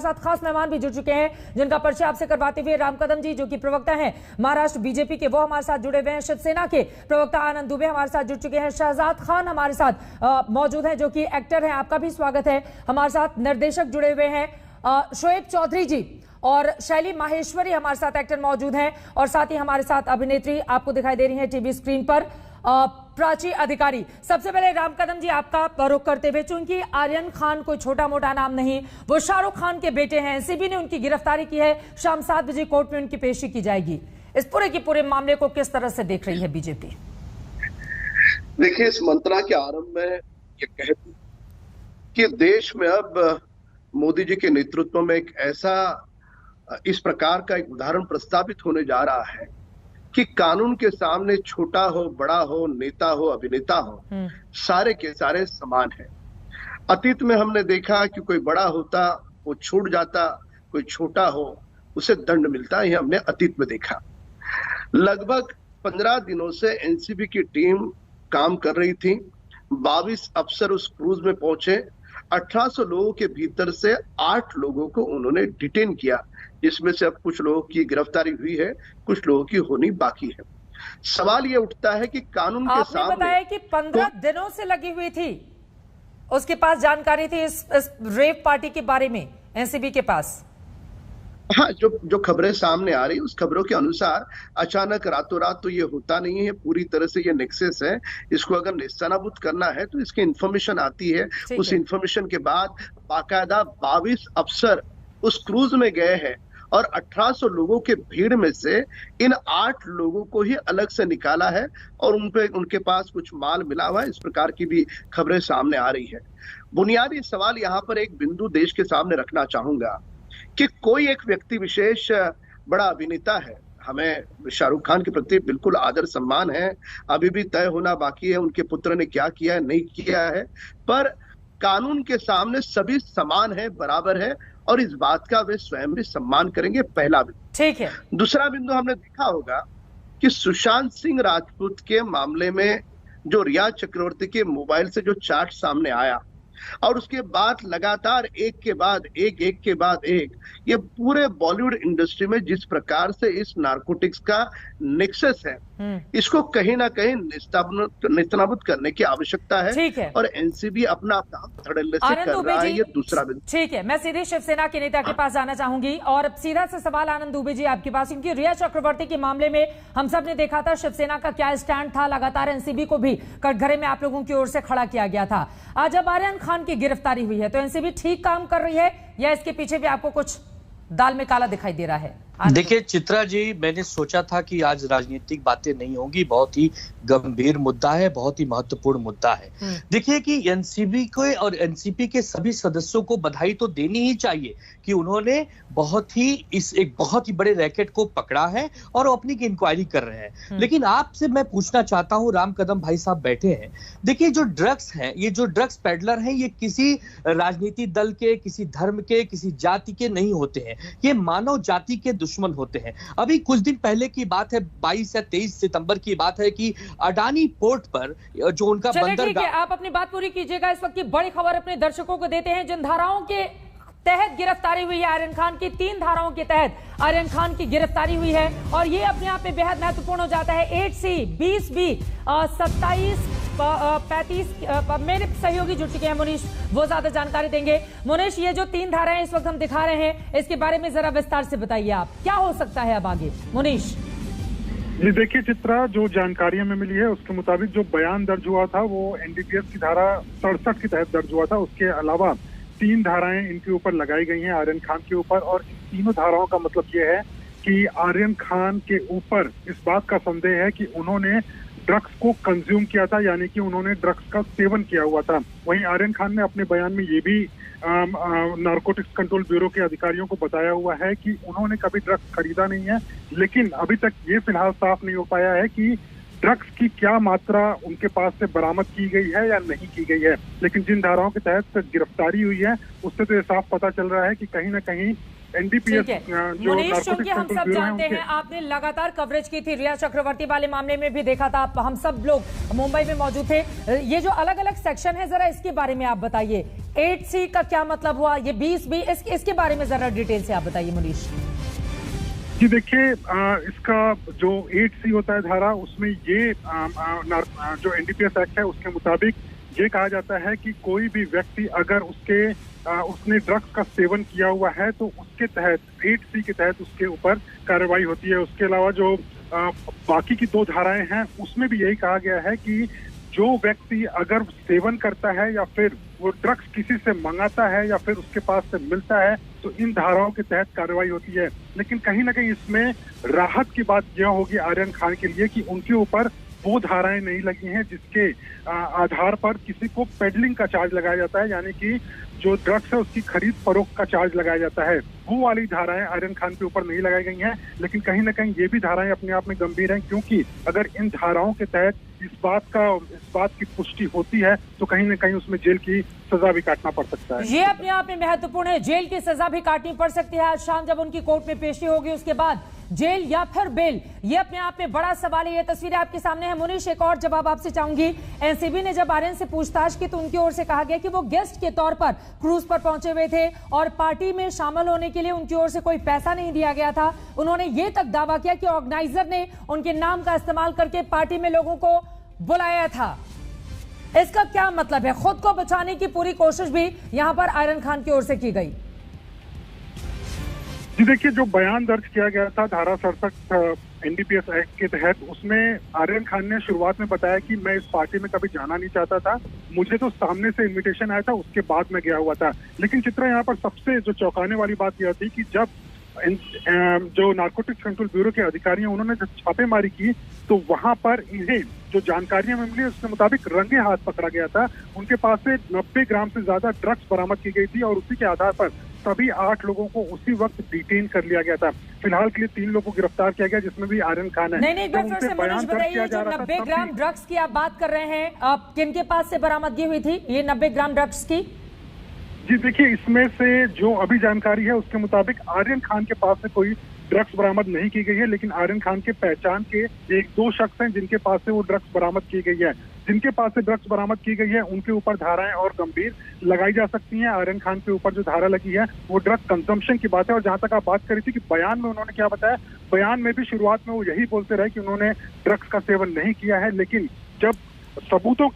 साथ खास मेहमान भी जुड़ चुके हैं जिनका परिचय आपसे करवाते हुए राम कदम जी जो कि प्रवक्ता हैं महाराष्ट्र बीजेपी के, वो हमारे साथ जुड़े हुए हैं। शिवसेना के प्रवक्ता आनंद दुबे हमारे साथ जुड़ चुके हैं। शहजाद खान हमारे साथ मौजूद हैं जो कि एक्टर हैं, आपका भी स्वागत है। हमारे साथ निर्देशक जुड़े हुए हैं शोएब चौधरी जी, और शैली माहेश्वरी हमारे साथ एक्टर मौजूद हैं, और साथ ही हमारे साथ अभिनेत्री आपको दिखाई दे रही है टीवी स्क्रीन पर प्राची अधिकारी। सबसे पहले राम कदम जी आपका रुख करते हुए, चूंकि आर्यन खान कोई छोटा मोटा नाम नहीं, वो शाहरुख खान के बेटे हैं, एनसीबी ने उनकी गिरफ्तारी की है, शाम 7 बजे कोर्ट में उनकी पेशी की जाएगी। इस पूरे के पूरे मामले को किस तरह से देख रही है बीजेपी? देखिए, इस मंत्रणा के आरंभ में ये कहती कि देश में अब मोदी जी के नेतृत्व में एक ऐसा इस प्रकार का एक उदाहरण प्रस्तावित होने जा रहा है कि कानून के सामने छोटा हो, बड़ा हो, नेता हो, अभिनेता हो, सारे के सारे समान हैं। अतीत में हमने देखा कि कोई बड़ा होता वो छूट जाता, कोई छोटा हो उसे दंड मिलता, ये हमने अतीत में देखा। लगभग 15 दिनों से एनसीबी की टीम काम कर रही थी। 22 अफसर उस क्रूज में पहुंचे। 1800 लोगों के भीतर से 8 लोगों को उन्होंने डिटेन किया, जिसमें से अब कुछ लोगों की गिरफ्तारी हुई है, कुछ लोगों की होनी बाकी है। सवाल ये उठता है कि कानून के सामने आपने बताया कि 15 दिनों से लगी हुई थी, उसके पास जानकारी थी इस रेव पार्टी के बारे में एनसीबी के पास। हाँ, जो खबरें सामने आ रही, उस खबरों के अनुसार अचानक रातों रात तो ये होता नहीं है। पूरी तरह से ये नेक्सस है, इसको अगर नेस्तनाबूद करना है तो इसकी इंफॉर्मेशन आती है। उस इंफॉर्मेशन के बाद बाकायदा 22 अफसर उस क्रूज में गए हैं और 1800 लोगों के भीड़ में से इन 8 लोगों को ही अलग से निकाला है और उनके पास कुछ माल मिला हुआ है। इस प्रकार की भी खबरें सामने आ रही है। बुनियादी सवाल यहाँ पर एक बिंदु देश के सामने रखना चाहूंगा कि कोई एक व्यक्ति विशेष बड़ा अभिनेता है, हमें शाहरुख खान के प्रति बिल्कुल आदर सम्मान है, अभी भी तय होना बाकी है उनके पुत्र ने क्या किया है, नहीं किया है, पर कानून के सामने सभी समान है, बराबर है, और इस बात का वे स्वयं भी सम्मान करेंगे। पहला बिंदु। ठीक है। दूसरा बिंदु, हमने देखा होगा कि सुशांत सिंह राजपूत के मामले में जो रिया चक्रवर्ती के मोबाइल से जो चार्ट सामने आया और उसके बाद लगातार एक के बाद एक ये पूरे बॉलीवुड इंडस्ट्री में जिस प्रकार से इस नारकोटिक्स का नेक्सस है, इसको कहीं ना कहीं नेस्तनाबूद करने की आवश्यकता है। और एनसीबी अपना काम धड़ल्ले से कर रहा है। ये दूसरा बिंदु। ठीक है, मैं सीधे शिवसेना के नेता के पास जाना चाहूंगी और सीधा से सवाल आनंद दुबे जी आपके पास, क्योंकि रिया चक्रवर्ती के मामले में हम सब ने देखा था शिवसेना का क्या स्टैंड था। लगातार एनसीबी को भी कटघरे में आप लोगों की ओर से खड़ा किया गया था। आज जब आर्यन खान की गिरफ्तारी हुई है तो एनसीबी ठीक काम कर रही है या इसके पीछे भी आपको कुछ दाल में काला दिखाई दे रहा है? देखिए चित्रा जी, मैंने सोचा था कि आज राजनीतिक बातें नहीं होंगी, बहुत ही गंभीर मुद्दा है, बहुत ही महत्वपूर्ण मुद्दा है। देखिए कि एनसीबी को और एनसीपी के सभी सदस्यों को बधाई तो देनी ही चाहिए कि उन्होंने एक बहुत ही बड़े रैकेट को पकड़ा है और अपनी इंक्वायरी कर रहे हैं। लेकिन आपसे मैं पूछना चाहता हूं, राम कदम भाई साहब बैठे हैं, देखिए जो ड्रग्स हैं, ये जो ड्रग्स पेडलर हैं, ये किसी राजनीतिक दल के, किसी धर्म के, किसी जाति के नहीं होते हैं, ये मानव जाति के दुश्मन होते हैं। अभी कुछ दिन पहले की बात है, 22 या 23 सितंबर की बात है कि अडानी पोर्ट पर जो उनका बंदरगाह। आप अपनी बात पूरी कीजिएगा। इस वक्त की बड़ी खबर अपने दर्शकों को देते हैं। जिन धाराओं के तहत गिरफ्तारी हुई है आर्यन खान की, 3 धाराओं के तहत आर्यन खान की गिरफ्तारी हुई है और ये अपने आप में बेहद महत्वपूर्ण हो जाता है। 8C, 20B, 27, 35 मेरे सहयोगी जुड़ चुके हैं मुनीश, वो ज्यादा जानकारी देंगे। मुनीश, ये जो 3 धाराएं इस वक्त हम दिखा रहे हैं, इसके बारे में जरा विस्तार से बताइए आप, क्या हो सकता है अब आगे? मुनीश जी, देखिए चित्रा, जो जानकारी हमें मिली है उसके मुताबिक जो बयान दर्ज हुआ था वो एनडीपीएस की धारा 67 के तहत दर्ज हुआ था। उसके अलावा 3 धाराएं इनके ऊपर लगाई गई हैं आर्यन खान के ऊपर, और इन तीनों धाराओं का मतलब ये है कि आर्यन खान के ऊपर इस बात का संदेह है कि उन्होंने ड्रग्स को कंज्यूम किया था, यानी कि उन्होंने ड्रग्स का सेवन किया हुआ था। वहीं आर्यन खान ने अपने बयान में ये भी नारकोटिक्स कंट्रोल ब्यूरो के अधिकारियों को बताया हुआ है कि उन्होंने कभी ड्रग्स खरीदा नहीं है, लेकिन अभी तक ये फिलहाल साफ नहीं हो पाया है कि ड्रग्स की क्या मात्रा उनके पास से बरामद की गई है या नहीं की गई है। लेकिन जिन धाराओं के तहत गिरफ्तारी हुई है उससे तो ये साफ पता चल रहा है कि कहीं ना कहीं एनडीपीएस जो मुनीश, नारकोटिक्स क्योंकि हम कंट्रोल सब ब्यूरो है जानते उनके हैं आपने लगातार कवरेज की थी, रिया चक्रवर्ती वाले मामले में भी देखा था, हम सब लोग मुंबई में मौजूद थे। ये जो अलग अलग सेक्शन है, जरा इसके बारे में आप बताइए। 8C का क्या मतलब हुआ, ये 20B, इसके बारे में जरा डिटेल से आप बताइए मुनीश। जी देखिए, इसका जो 8C होता है धारा, उसमें ये जो एनडीपीएस एक्ट है उसके मुताबिक ये कहा जाता है कि कोई भी व्यक्ति अगर उसने ड्रग्स का सेवन किया हुआ है तो उसके तहत 8C के तहत उसके ऊपर कार्रवाई होती है। उसके अलावा जो बाकी की 2 धाराएं हैं उसमें भी यही कहा गया है कि जो व्यक्ति अगर सेवन करता है या फिर वो ड्रग्स किसी से मंगाता है या फिर उसके पास से मिलता है तो इन धाराओं के तहत कार्रवाई होती है। लेकिन कहीं ना कहीं इसमें राहत की बात यह होगी आर्यन खान के लिए कि उनके ऊपर वो धाराएं नहीं लगी हैं जिसके आधार पर किसी को पेडलिंग का चार्ज लगाया जाता है, यानी कि जो ड्रग्स है उसकी खरीद फरोख्त का चार्ज लगाया जाता है। वो वाली धाराएं आर्यन खान के ऊपर नहीं लगाई गई हैं। लेकिन कहीं ना कहीं ये भी धाराएं अपने आप में गंभीर हैं, क्योंकि अगर इन धाराओं के तहत इस बात की पुष्टि होती है तो कहीं ना कहीं उसमें जेल की सजा भी काटना पड़ सकता है। ये अपने आप में महत्वपूर्ण है, जेल की सजा भी काटनी पड़ सकती है। आज शाम जब उनकी कोर्ट में पेशी होगी उसके बाद जेल या फिर बेल, ये अपने आप में बड़ा सवाल है। ये तस्वीरें आपके सामने है। मुनीश, एक और जवाब आपसे चाहूंगी। एनसीबी ने जब आर्यन से पूछताछ की तो उनकी ओर से कहा गया कि वो गेस्ट के तौर पर क्रूज पर पहुंचे हुए थे और पार्टी में शामिल होने के लिए उनकी ओर से कोई पैसा नहीं दिया गया था। उन्होंने ये तक दावा किया कि ऑर्गेनाइजर ने उनके नाम का इस्तेमाल करके पार्टी में लोगों को बुलाया था। इसका क्या मतलब है? खुद को बचाने की पूरी कोशिश भी यहां पर आर्यन खान की ओर से की गई। जी देखिए, जो बयान दर्ज किया गया था धारा 67 एनडीपीएस एक्ट के तहत, उसमें आर्यन खान ने शुरुआत में बताया कि मैं इस पार्टी में कभी जाना नहीं चाहता था, मुझे तो सामने से इनविटेशन आया था, उसके बाद मैं गया हुआ था। लेकिन चित्रा, यहाँ पर सबसे जो चौंकाने वाली बात यह थी कि जब जो नारकोटिक्स कंट्रोल ब्यूरो के अधिकारी हैं उन्होंने जब छापेमारी की तो वहां पर इन्हें जो जानकारियां मिली उसके मुताबिक रंगे हाथ पकड़ा गया था। उनके पास से 90 ग्राम से ज्यादा ड्रग्स बरामद की गई थी और उसी के आधार पर सभी 8 लोगों को उसी वक्त डिटेन कर लिया गया था। फिलहाल के लिए 3 लोगों को गिरफ्तार किया गया, जिसमें भी आर्यन खान है। नहीं, एक बार फिर से मुनीश बताइए, जो 90 ग्राम ड्रग्स की आप बात कर रहे हैं, आप किनके पास से बरामदगी हुई थी ये 90 ग्राम ड्रग्स की? जी देखिए, इसमें से जो अभी जानकारी है उसके मुताबिक आर्यन खान के पास से कोई ड्रग्स बरामद नहीं की गई है, लेकिन आर्यन खान के पहचान के 1-2 शख्स हैं जिनके पास से वो ड्रग्स बरामद की गई है। जिनके पास से ड्रग्स बरामद की गई है उनके ऊपर धाराएं और गंभीर लगाई जा सकती हैं। आर्यन खान के ऊपर जो धारा लगी है वो ड्रग कंजम्पशन की बात है। और जहां तक आप बात करी थी कि बयान में उन्होंने क्या बताया, बयान में भी शुरुआत में वो यही बोलते रहे कि उन्होंने ड्रग्स का सेवन नहीं किया है, लेकिन जब सबूतों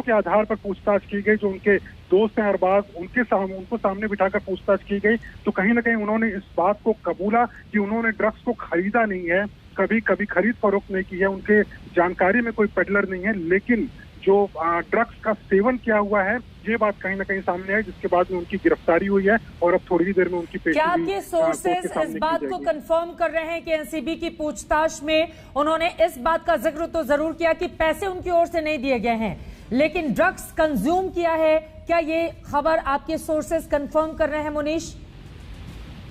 के आधार पर पूछताछ की गई, जो उनके दोस्त हैं अरबाज, उनको सामने बिठाकर पूछताछ की गई, तो कहीं ना कहीं उन्होंने इस बात को कबूला कि उन्होंने ड्रग्स को खरीदा नहीं है, कभी खरीद फरोख्त नहीं की है, उनके जानकारी में कोई पेडलर नहीं है। लेकिन जो ड्रग्स का सेवन किया हुआ है ये बात कहीं ना कहीं सामने आई, जिसके बाद में उनकी गिरफ्तारी हुई है और अब थोड़ी ही देर में उनकी पेशी क्या आपके सोर्सेस इस बात को कंफर्म कर रहे हैं कि एनसीबी की पूछताछ में उन्होंने इस बात का जिक्र तो जरूर किया कि पैसे उनकी ओर से नहीं दिए गए हैं, लेकिन ड्रग्स कंज्यूम किया है? क्या ये खबर आपके सोर्सेस कंफर्म कर रहे हैं मुनीश?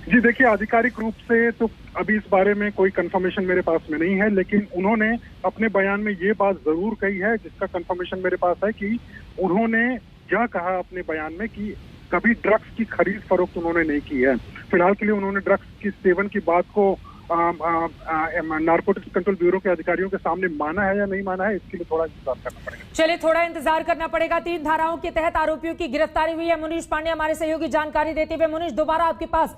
जी देखिए, आधिकारिक रूप से तो अभी इस बारे में कोई कंफर्मेशन मेरे पास में नहीं है, लेकिन उन्होंने अपने बयान में ये बात जरूर कही है जिसका कंफर्मेशन मेरे पास है कि उन्होंने यह कहा अपने बयान में कि कभी ड्रग्स की खरीद फरोख्त उन्होंने नहीं की है। फिलहाल के लिए उन्होंने ड्रग्स की सेवन की बात को नारकोटिक्स कंट्रोल ब्यूरो के अधिकारियों के सामने माना है या नहीं माना है, इसके लिए थोड़ा इंतजार करना पड़ेगा। चलिए, थोड़ा इंतजार करना पड़ेगा। 3 धाराओं के तहत आरोपियों की गिरफ्तारी हुई है। मुनीश पांडे हमारे सहयोगी जानकारी देते हुए। मुनीश, दोबारा आपके पास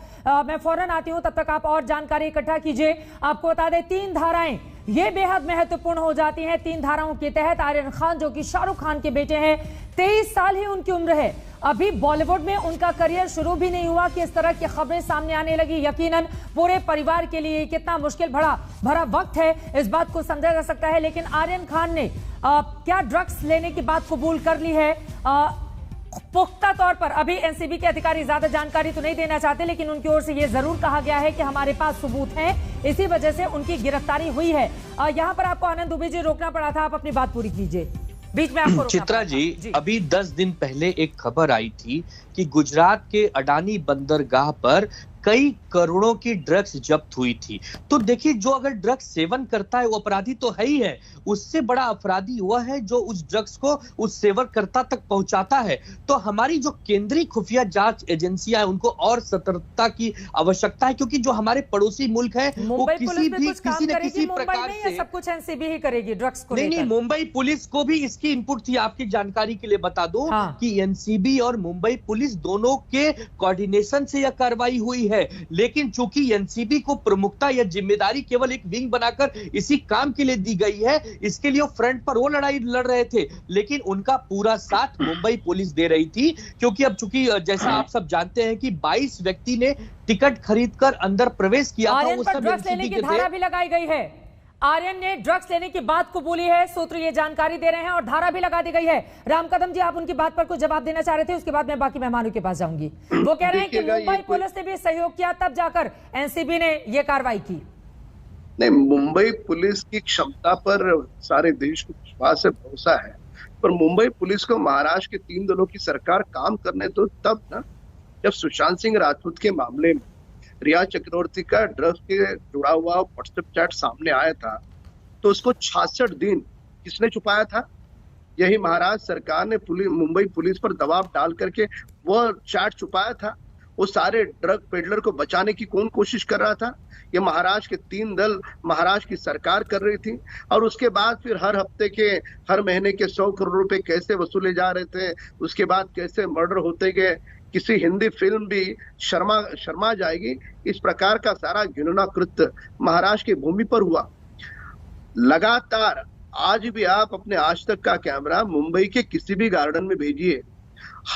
मैं फौरन आती हूं, तब तक आप और जानकारी इकट्ठा कीजिए। आपको बता दें 3 धाराएं ये बेहद महत्वपूर्ण हो जाती हैं। 3 धाराओं के तहत आर्यन खान, जो कि शाहरुख खान के बेटे हैं, 23 साल ही उनकी उम्र है, अभी बॉलीवुड में उनका करियर शुरू भी नहीं हुआ कि इस तरह की खबरें सामने आने लगी। यकीनन पूरे परिवार के लिए कितना मुश्किल भरा वक्त है, इस बात को समझा जा सकता है। लेकिन आर्यन खान ने क्या ड्रग्स लेने की बात कबूल कर ली है? पुख्ता तौर पर अभी एनसीबी के अधिकारी ज्यादा जानकारी तो नहीं देना चाहते, लेकिन उनकी ओर से यह जरूर कहा गया है कि हमारे पास सबूत हैं, इसी वजह से उनकी गिरफ्तारी हुई है। यहां पर आपको आनंद दुबे जी रोकना पड़ा था, आप अपनी बात पूरी कीजिए, बीच में आपको चित्रा जी, अभी 10 दिन पहले एक खबर आई थी कि गुजरात के अडानी बंदरगाह पर कई करोड़ों की ड्रग्स जब्त हुई थी। तो देखिए, जो अगर ड्रग्स सेवन करता है वो अपराधी तो है ही है, उससे बड़ा अपराधी वह है जो उस ड्रग्स को उस सेवनकर्ता तक पहुंचाता है। तो हमारी जो केंद्रीय खुफिया जांच एजेंसियां हैं उनको और सतर्कता की आवश्यकता है, क्योंकि जो हमारे पड़ोसी मुल्क है वो किसी न किसी प्रकार से सब कुछ एनसीबी ही करेगी ड्रग्स को। नहीं, मुंबई पुलिस को भी इसकी इनपुट थी। आपकी जानकारी के लिए बता दूं कि एनसीबी और मुंबई पुलिस दोनों के कोऑर्डिनेशन से यह कार्रवाई हुई है, लेकिन चूंकि एनसीबी को प्रमुखता या जिम्मेदारी केवल एक विंग बनाकर इसी काम के लिए दी गई है, इसके लिए फ्रंट पर वो लड़ाई लड़ रहे थे, लेकिन उनका पूरा साथ मुंबई पुलिस दे रही थी। क्योंकि अब चूंकि जैसा आप सब जानते हैं कि 22 व्यक्ति ने टिकट खरीदकर अंदर प्रवेश किया था, वो सब ड्रग्स लेने की धारा भी लगाई गई है। आर्यन ने ड्रग्स लेने की बात को बोली है, सूत्र ये जानकारी दे रहे हैं और धारा भी लगा दी गई है। राम कदम जी, आप उनकी बात पर कुछ जवाब देना चाह रहे थे, उसके बाद मैं बाकी मेहमानों के पास जाऊंगी। वो कह रहे हैं कि मुंबई पुलिस ने भी सहयोग किया, तब जाकर एनसीबी ने यह कार्रवाई की। नहीं, मुंबई पुलिस की क्षमता पर सारे देश को विश्वास है, भरोसा है, पर मुंबई पुलिस को महाराष्ट्र के 3 दलों की सरकार काम करने दो तब ना, जब सुशांत सिंह राजपूत के मामले में रिया चक्रवर्ती का ड्रग्स के जुड़ा हुआ व्हाट्सएप चैट सामने आया था, तो उसको 66 दिन किसने छुपाया था? यही महाराष्ट्र सरकार ने मुंबई पुलिस पर दबाव डाल करके वह चैट छुपाया था। वो सारे ड्रग पेडलर को बचाने की कौन कोशिश कर रहा था? ये महाराष्ट्र के 3 दल, महाराष्ट्र की सरकार कर रही थी। और उसके बाद फिर हर हफ्ते के, हर महीने के 100 करोड़ रुपए कैसे वसूले जा रहे थे, उसके बाद कैसे मर्डर होते गए, किसी हिंदी फिल्म भी शर्मा जाएगी, इस प्रकार का सारा घिनौना कृत्य महाराष्ट्र की भूमि पर हुआ। लगातार आज भी आप अपने आज तक का कैमरा मुंबई के किसी भी गार्डन में भेजिए,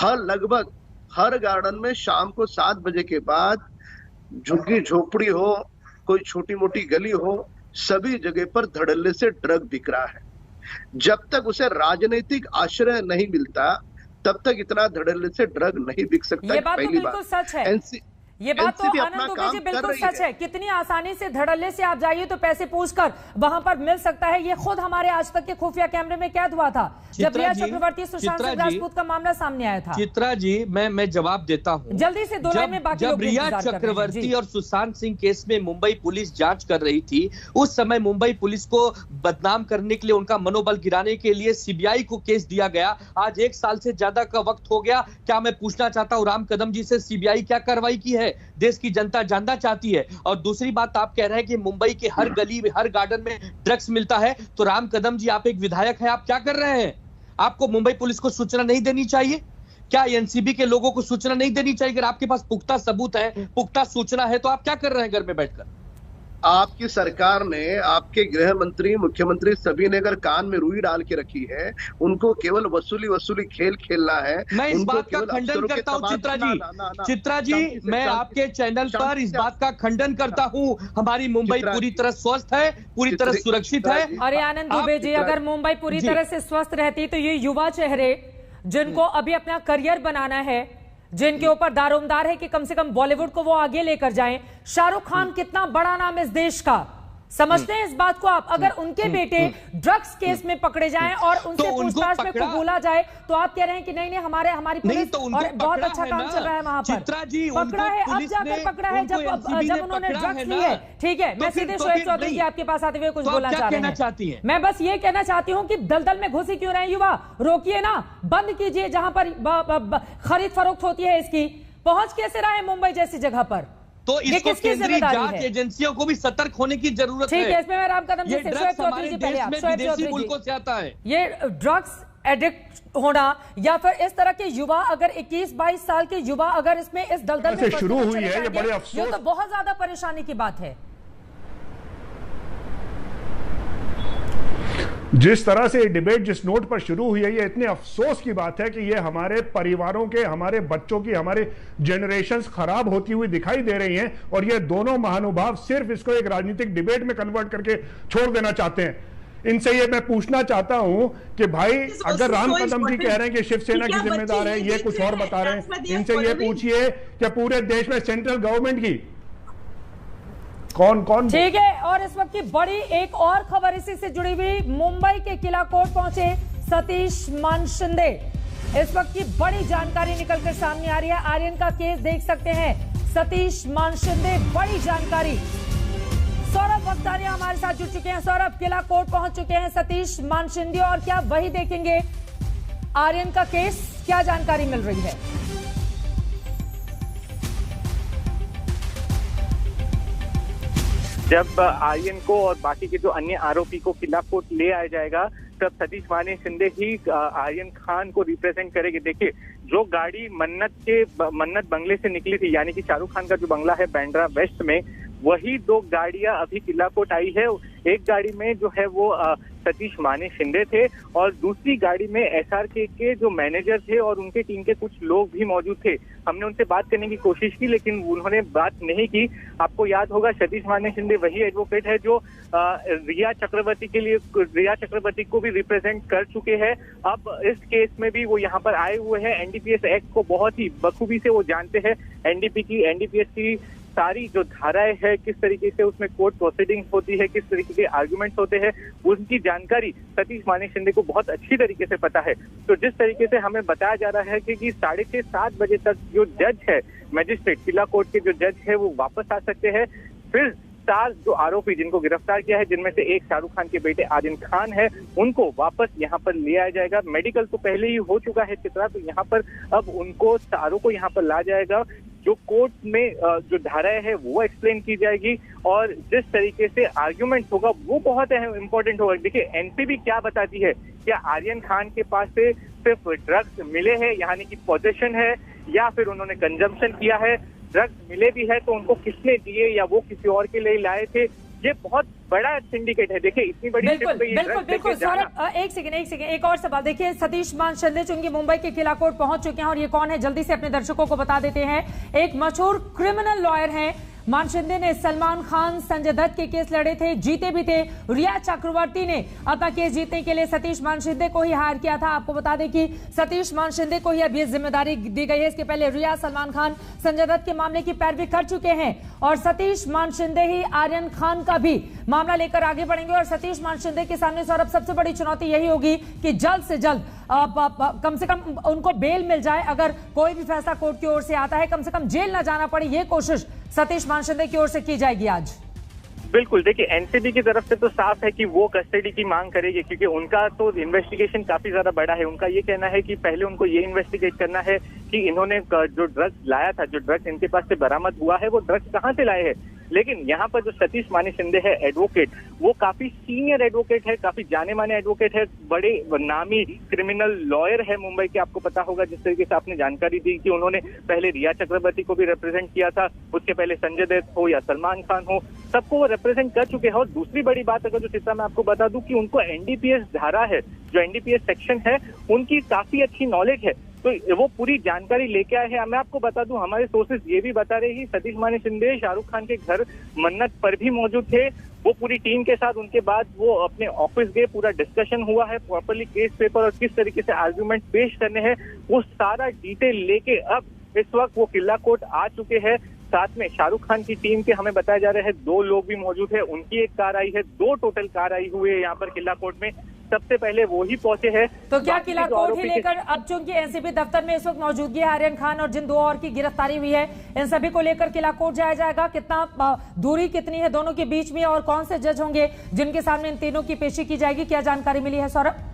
लगभग हर गार्डन में शाम को 7 बजे के बाद झुग्गी झोपड़ी हो, कोई छोटी मोटी गली हो, सभी जगह पर धड़ल्ले से ड्रग बिक रहा है। जब तक उसे राजनीतिक आश्रय नहीं मिलता तब तक इतना धड़ल्ले से ड्रग नहीं बिक सकता। ये बात तो बिल्कुल सच है। ये बात तो आनंद दुबे जी बिल्कुल सच है। कितनी आसानी से धड़ल्ले से आप जाइए तो पैसे पूछकर वहां पर मिल सकता है। ये खुद हमारे आज तक के खुफिया कैमरे में कैद हुआ था जब रिया चक्रवर्ती, सुशांत सिंह राजपूत का मामला सामने आया था। चित्रा जी, मैं जवाब देता हूं जल्दी से, 2 लाइन में बाकी लोग जब रिया चक्रवर्ती और सुशांत सिंह केस में मुंबई पुलिस जांच कर रही थी, उस समय मुंबई पुलिस को बदनाम करने के लिए, उनका मनोबल गिराने के लिए सीबीआई को केस दिया गया। आज 1 साल से ज्यादा का वक्त हो गया। क्या मैं पूछना चाहता हूं राम कदम जी से, सीबीआई क्या कार्रवाई की है? देश की जनता जानना चाहती है। और दूसरी बात, आप कह रहे हैं कि मुंबई के हर गली में, हर गार्डन में ड्रग्स मिलता है, तो राम कदम जी, आप एक विधायक हैं, आप क्या कर रहे हैं? आपको मुंबई पुलिस को सूचना नहीं देनी चाहिए क्या? एनसीबी के लोगों को सूचना नहीं देनी चाहिए? अगर आपके पास पुख्ता सबूत है, पुख्ता सूचना है, तो आप क्या कर रहे हैं घर में बैठकर? आपकी सरकार ने, आपके गृह मंत्री, मुख्यमंत्री सभी ने अगर कान में रुई डाल के रखी है, उनको केवल वसूली खेल खेलना है। मैं इस बात का खंडन करता हूं चित्रा जी, मैं आपके चैनल पर इस बात का खंडन करता हूं। हमारी मुंबई पूरी तरह स्वस्थ है, पूरी तरह सुरक्षित है। अरे आनंद दुबे जी, अगर मुंबई पूरी तरह से स्वस्थ रहती तो ये युवा चेहरे जिनको अभी अपना करियर बनाना है, जिनके ऊपर दारोमदार है कि कम से कम बॉलीवुड को वो आगे लेकर जाएं। शाहरुख खान कितना बड़ा नाम इस देश का, समझते हैं इस बात को आप? अगर उनके बेटे ड्रग्स केस में पकड़े जाएं और उनसे पूछताछ में कबूला जाए, तो आप कह रहे हैं कि नहीं हमारी पुलिस और बहुत अच्छा काम चल रहा है वहां पर। पकड़ा है, अब जाकर पकड़ा है जब उन्होंने ड्रग्स ली है। ठीक है, मैं सीधे शोएब चौधरी जी आपके पास आते हुए कुछ बोलना चाहती हैं। मैं बस ये कहना चाहती हूँ कि दलदल में घुसी क्यों रहे युवा? रोकिए ना, बंद कीजिए। जहां पर खरीद फरोख्त होती है इसकी, पहुंच कैसे रहा है मुंबई जैसी जगह पर? तो इसको केंद्रीय जांच एजेंसियों को भी सतर्क होने की जरूरत है। ठीक है, इसमें मैं राम कदम जी से, शोएब चौधरी जी पहले आप, शोएब चौधरी मुल्कों से आता है। ये ड्रग्स एडिक्ट होना या फिर इस तरह के युवा, अगर 21-22 साल के युवा अगर इसमें इस दलदल में शुरू हुई है, ये बड़े अफसोस, ये तो बहुत ज्यादा परेशानी की बात है। जिस तरह से ये डिबेट जिस नोट पर शुरू हुई है, ये इतने अफसोस की बात है कि ये हमारे परिवारों के, हमारे बच्चों की, हमारे जनरेशंस खराब होती हुई दिखाई दे रही हैं। और ये दोनों महानुभाव सिर्फ इसको एक राजनीतिक डिबेट में कन्वर्ट करके छोड़ देना चाहते हैं। इनसे ये मैं पूछना चाहता हूं कि भाई, अगर राम कदम जी कह रहे हैं कि शिवसेना की जिम्मेदार है, ये कुछ और बता रहे हैं, इनसे ये पूछिए कि पूरे देश में सेंट्रल गवर्नमेंट की कौन। ठीक है, और इस वक्त की बड़ी एक और खबर इसी से जुड़ी हुई, मुंबई के किला कोर्ट पहुंचे सतीश मान शिंदे। इस वक्त की बड़ी जानकारी निकलकर सामने आ रही है। आर्यन का केस देख सकते हैं, सतीश मानशिंदे, बड़ी जानकारी। सौरभ वक्तानिया हमारे साथ जुड़ चुके हैं। सौरभ, किला कोर्ट पहुंच चुके हैं सतीश मानशिंदे, और क्या वही देखेंगे आर्यन का केस? क्या जानकारी मिल रही है? जब आर्यन को और बाकी के जो अन्य आरोपी को किला कोर्ट ले आया जाएगा, तब सतीश मानशिंदे ही आर्यन खान को रिप्रेजेंट करेगी। देखिए, जो गाड़ी मन्नत बंगले से निकली थी, यानी कि शाहरुख खान का जो बंगला है बांद्रा वेस्ट में, वही 2 गाड़ियां अभी किला कोर्ट आई है। एक गाड़ी में जो है वो सतीश मानशिंदे थे, और दूसरी गाड़ी में एसआरके के जो मैनेजर थे और उनके टीम के कुछ लोग भी मौजूद थे। हमने उनसे बात करने की कोशिश की, लेकिन उन्होंने बात नहीं की। आपको याद होगा, सतीश मानशिंदे वही एडवोकेट है जो रिया चक्रवर्ती को भी रिप्रेजेंट कर चुके हैं। अब इस केस में भी वो यहाँ पर आए हुए हैं। एनडीपीएस एक्ट को बहुत ही बखूबी से वो जानते हैं। एनडीपीएस की सारी जो धाराएं है, किस तरीके से उसमें कोर्ट प्रोसीडिंग्स होती है, किस तरीके के आर्गुमेंट्स होते हैं, उनकी जानकारी सतीश मानशिंदे को बहुत अच्छी तरीके से पता है। तो जिस तरीके से हमें बताया जा रहा है कि 6:30-7 बजे तक जो जज है, मजिस्ट्रेट किला कोर्ट के जो जज है, वो वापस आ सकते हैं। फिर 4 जो आरोपी जिनको गिरफ्तार किया है, जिनमें से एक शाहरुख खान के बेटे आर्यन खान है, उनको वापस यहाँ पर ले आया जाएगा। मेडिकल तो पहले ही हो चुका है चित्रा, तो यहाँ पर अब उनको चारों को यहाँ पर ला जाएगा। जो कोर्ट में जो धाराएं है वो एक्सप्लेन की जाएगी, और जिस तरीके से आर्ग्यूमेंट होगा वो बहुत इंपॉर्टेंट होगा। देखिए, एनसीबी क्या बताती है, क्या आर्यन खान के पास से सिर्फ ड्रग्स मिले हैं, यानी कि पोजेशन है, या फिर उन्होंने कंजम्पशन किया है? ड्रग्स मिले भी है तो उनको किसने दिए, या वो किसी और के लिए लाए थे? ये बहुत बड़ा सिंडिकेट है। देखिए, इतनी बड़ी बिल्कुल सौरभ, एक सेकंड, एक और सवाल। देखिए, सतीश मानशिंदे चूंकि मुंबई के किला कोर्ट पहुंच चुके हैं, और ये कौन है जल्दी से अपने दर्शकों को बता देते हैं। एक मशहूर क्रिमिनल लॉयर हैं। मानशिंदे ने सलमान खान, संजय दत्त के केस लड़े थे, जीते भी थे। रिया चक्रवर्ती ने अपना केस जीतने के लिए सतीश मानशिंदे को ही हायर किया था। आपको बता दें कि सतीश मानशिंदे को ही अब ये जिम्मेदारी दी गई है। इसके पहले रिया, सलमान खान, संजय दत्त के मामले की पैरवी कर चुके हैं, और सतीश मानशिंदे ही आर्यन खान का भी मामला लेकर आगे बढ़ेंगे। और सतीश मानशिंदे के सामने सौरभ सबसे बड़ी चुनौती यही होगी कि जल्द से जल्द कम से कम उनको बेल मिल जाए। अगर कोई भी फैसला कोर्ट की ओर से आता है, कम से कम जेल न जाना पड़े, ये कोशिश सतीश मानशिंदे की ओर से की जाएगी आज। बिल्कुल, देखिए, एनसीबी की तरफ से तो साफ है कि वो कस्टडी की मांग करेगी, क्योंकि उनका तो इन्वेस्टिगेशन काफी ज्यादा बड़ा है। उनका ये कहना है कि पहले उनको ये इन्वेस्टिगेट करना है कि इन्होंने जो ड्रग्स लाया था, जो ड्रग्स इनके पास से बरामद हुआ है, वो ड्रग्स कहाँ से लाए हैं। लेकिन यहाँ पर जो सतीश मानशिंदे है एडवोकेट, वो काफी सीनियर एडवोकेट है, काफी जाने माने एडवोकेट है, बड़े नामी क्रिमिनल लॉयर है मुंबई के। आपको पता होगा, जिस तरीके से आपने जानकारी दी कि उन्होंने पहले रिया चक्रवर्ती को भी रिप्रेजेंट किया था, उसके पहले संजय दत्त हो या सलमान खान हो, सबको वो रिप्रेजेंट कर चुके हैं। और दूसरी बड़ी बात अगर जो चित्रा मैं आपको बता दूं कि उनको एनडीपीएस धारा है, जो एनडीपीएस सेक्शन है, उनकी काफी अच्छी नॉलेज है। तो वो पूरी जानकारी लेके आए हैं। मैं आपको बता दूं, हमारे सोर्सेज ये भी बता रहे हैं सतीश मानशिंदे शाहरुख खान के घर मन्नत पर भी मौजूद थे। वो पूरी टीम के साथ, उनके बाद वो अपने ऑफिस गए, पूरा डिस्कशन हुआ है, प्रॉपरली केस पेपर और किस तरीके से आर्ग्यूमेंट पेश करने हैं, वो सारा डिटेल लेके अब इस वक्त वो किला कोर्ट आ चुके हैं। साथ में शाहरुख खान की टीम के हमें बताया जा रहा है 2 लोग भी मौजूद है, उनकी एक कार आई है, 2 टोटल कार आई हुई है यहाँ पर किला कोर्ट में। सबसे पहले वो ही पहुंचे हैं। तो क्या किला कोर्ट ही लेकर, अब चूंकि एनसीबी दफ्तर में इस वक्त मौजूदगी है आर्यन खान और जिन 2 और की गिरफ्तारी हुई है, इन सभी को लेकर किला कोर्ट जाया जाएगा? कितना दूरी कितनी है दोनों के बीच में, और कौन से जज होंगे जिनके सामने इन तीनों की पेशी की जाएगी? क्या जानकारी मिली है सौरभ?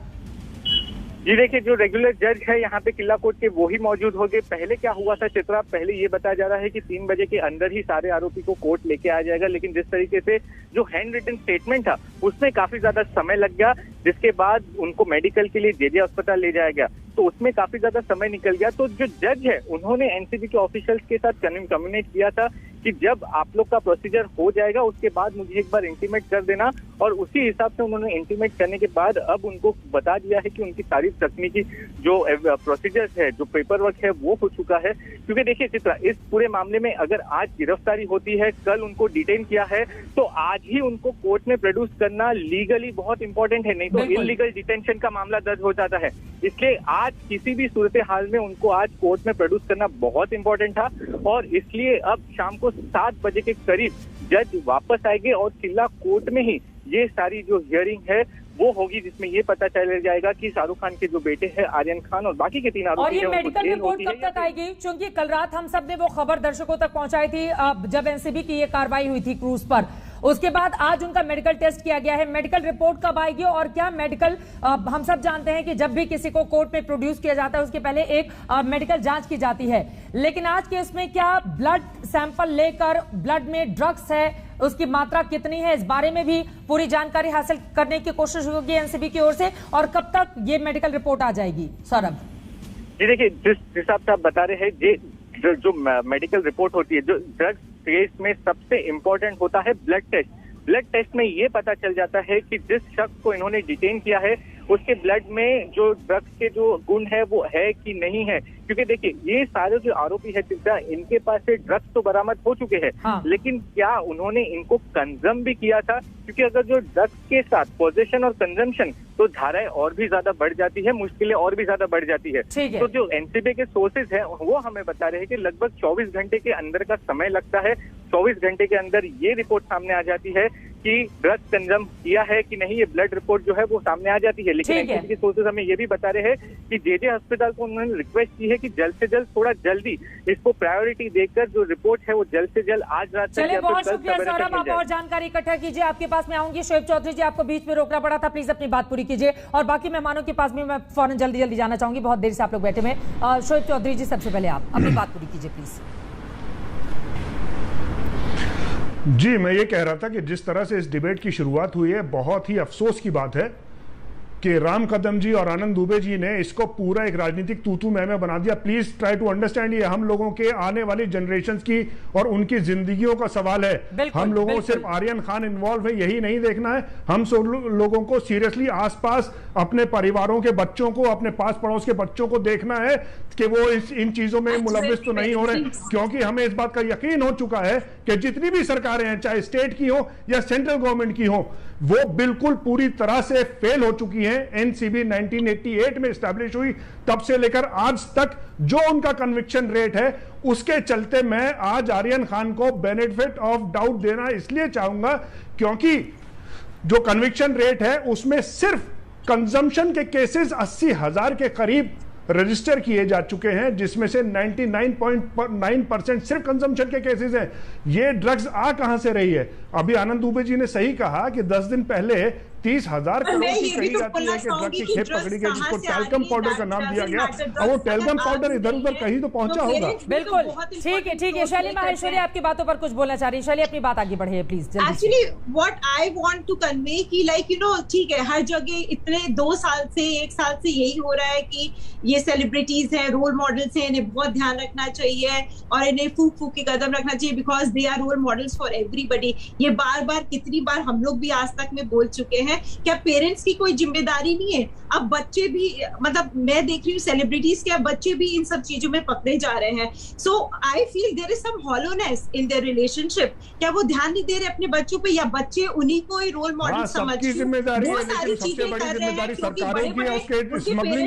जी देखिए, जो रेगुलर जज है यहाँ पे किला कोर्ट के वो ही मौजूद होंगे। पहले क्या हुआ था चित्रा, पहले ये बताया जा रहा है कि 3 बजे के अंदर ही सारे आरोपी को कोर्ट लेके आया जाएगा, लेकिन जिस तरीके से जो हैंड रिटन स्टेटमेंट था उसमें काफी ज्यादा समय लग गया, जिसके बाद उनको मेडिकल के लिए जेजे अस्पताल ले जाया गया, तो उसमें काफी ज्यादा समय निकल गया। तो जो जज है उन्होंने एनसीबी के ऑफिशियल्स के साथ कम्युनिकेट किया था कि जब आप लोग का प्रोसीजर हो जाएगा उसके बाद मुझे एक बार इंटीमेट कर देना, और उसी हिसाब से उन्होंने इंटीमेट करने के बाद अब उनको बता दिया है कि उनकी सारी तकनीकी जो प्रोसीजर्स है, जो पेपर वर्क है, वो हो चुका है। क्योंकि देखिए चित्रा, इस पूरे मामले में अगर आज गिरफ्तारी होती है, कल उनको डिटेन किया है, तो आज ही उनको कोर्ट में प्रोड्यूस करना लीगली बहुत इंपॉर्टेंट है, नहीं तो इलीगल डिटेंशन का मामला दर्ज हो जाता है। इसलिए आज किसी भी सूरत हाल में उनको आज कोर्ट में प्रोड्यूस करना बहुत इंपॉर्टेंट था, और इसलिए अब शाम को 7 बजे के करीब जज वापस आएंगे और किला कोर्ट में ही ये सारी जो हियरिंग है वो होगी जिसमें ये पता चल जाएगा कि शाहरुख खान के जो बेटे हैं आर्यन खान और बाकी के 3 आरोपी और ये मेडिकल रिपोर्ट कब तक आएगी? क्योंकि कल रात हम सब ने वो खबर दर्शकों तक पहुंचाई थी जब एनसीबी की ये कार्रवाई हुई थी क्रूज पर, उसके बाद आज उनका मेडिकल टेस्ट किया गया है। मेडिकल रिपोर्ट कब आएगी? और क्या मेडिकल, हम सब जानते हैं कि जब भी किसी को कोर्ट में प्रोड्यूस किया जाता है उसके पहले एक मेडिकल जांच की जाती है, लेकिन आज केस में क्या ब्लड सैंपल लेकर ब्लड में ड्रग्स है, उसकी मात्रा कितनी है, इस बारे में भी पूरी जानकारी हासिल करने की कोशिश होगी एनसीबी की ओर से, और कब तक ये मेडिकल रिपोर्ट आ जाएगी? सौरभ जी देखिए, जिस हिसाब से आप बता रहे हैं, जो मेडिकल रिपोर्ट होती है, जो ड्रग्स केस में सबसे इम्पोर्टेंट होता है ब्लड टेस्ट। ब्लड टेस्ट में ये पता चल जाता है कि जिस शख्स को इन्होंने डिटेन किया है उसके ब्लड में जो ड्रग्स के जो गुण है वो है कि नहीं है। क्योंकि देखिए, ये सारे जो आरोपी है चिंता, इनके पास से ड्रग्स तो बरामद हो चुके हैं, लेकिन क्या उन्होंने इनको कंजम भी किया था? क्योंकि अगर जो ड्रग्स के साथ पोजेशन और कंजम्पशन, तो धाराएं और भी ज्यादा बढ़ जाती है, मुश्किलें और भी ज्यादा बढ़ जाती है। तो जो एनसीबी के सोर्सेज है वो हमें बता रहे हैं कि लगभग 24 घंटे के अंदर का समय लगता है। 24 घंटे के अंदर ये रिपोर्ट सामने आ जाती है कि ड्रग्स कंजम किया है कि नहीं, ये ब्लड रिपोर्ट जो है वो सामने आ जाती है। लेकिन एनसीबी के सोर्सेज हमें ये भी बता रहे हैं कि जेजे अस्पताल को उन्होंने रिक्वेस्ट की है कि जल्द से जल्द, थोड़ा जल्दी इसको प्रायोरिटी देकर जो रिपोर्ट है वो जल्द से जल्द आज रात तक। बहुत शुक्रिया सौरभ, आप और जानकारी इकट्ठा कीजिए। आपके पास में आऊंगी। शोएब चौधरी जी, आपको बीच में रोकना पड़ा था, प्लीज अपनी बात पूरी कीजिए, और बाकी मेहमानों के पास भी मैं फौरन जल्दी जाना चाहूंगी, बहुत देर से आप लोग बैठे में। शोएब चौधरी जी, सबसे पहले आप अपनी बात पूरी कीजिए प्लीज। जी, मैं ये कह रहा था कि जिस तरह से इस डिबेट की शुरुआत हुई है, बहुत ही अफसोस की बात है कि राम कदम जी और आनंद दुबे जी ने इसको पूरा एक राजनीतिक तूतू मैमे बना दिया। प्लीज ट्राई टू अंडरस्टैंड, ये हम लोगों के आने वाली जनरेशंस की और उनकी जिंदगियों का सवाल है। हम लोगों को सिर्फ आर्यन खान इन्वॉल्व है यही नहीं देखना है, हम सब लोगों को सीरियसली आसपास अपने परिवारों के बच्चों को, अपने पास पड़ोस के बच्चों को देखना है कि वो इन चीजों में मुलविस तो नहीं हो रहे, क्योंकि हमें इस बात का यकीन हो चुका है कि जितनी भी सरकारें हैं, चाहे स्टेट की हो या सेंट्रल गवर्नमेंट की हो, वो बिल्कुल पूरी तरह से फेल हो चुकी हैं। एनसीबी 1988 में स्टैब्लिश हुई, तब से लेकर आज तक जो उनका कन्विक्शन रेट है, उसके चलते मैं आज आर्यन खान को बेनिफिट ऑफ डाउट देना इसलिए चाहूंगा क्योंकि जो कन्विक्शन रेट है उसमें सिर्फ कंजम्पशन के केसेस 80,000 के करीब रजिस्टर किए जा चुके हैं, जिसमें से 99.9% सिर्फ कंजम्पशन के केसेस हैं। ये ड्रग्स आ कहां से रही है? अभी आनंद दुबे जी ने सही कहा कि 10 दिन पहले 30,000 करोड़ की कही जाती है कि ड्रग की खेप पकड़ी गई, जिसको टैल्कम पाउडर का नाम दिया गया, और वो टैल्कम पाउडर इधर उधर कहीं तो पहुंचा होगा। बिल्कुल ठीक है। शैली माहेश्वरी आपकी बातों पर कुछ बोलना चाह रही है। शैली, अपनी बात आगे बढ़िए please. Actually what I want to convey कि लाइक यू नो, ठीक है, हर जगह इतने 2 साल से 1 साल से यही हो रहा है कि ये सेलिब्रिटीज हैं, रोल मॉडल्स हैं, इन्हें बहुत ध्यान रखना चाहिए और इन्हें फूक फूक के कदम रखना चाहिए because they are role models for everybody. ये बार बार कितनी बार हम लोग भी आज तक में बोल चुके हैं। क्या पेरेंट्स की कोई जिम्मेदारी नहीं है? अब बच्चे भी, मतलब मैं देख रही हूँ सेलिब्रिटीज के, अब बच्चे भी इन सब चीजों में पकड़े जा रहे हैं। So I feel there is some hollowness in their relationship. क्या वो ध्यान नहीं दे रहे अपने बच्चों पे, या बच्चे उन्हीं को ही रोल मॉडल समझ के वो सारी चीजें कर रहे हैं क्योंकि उनके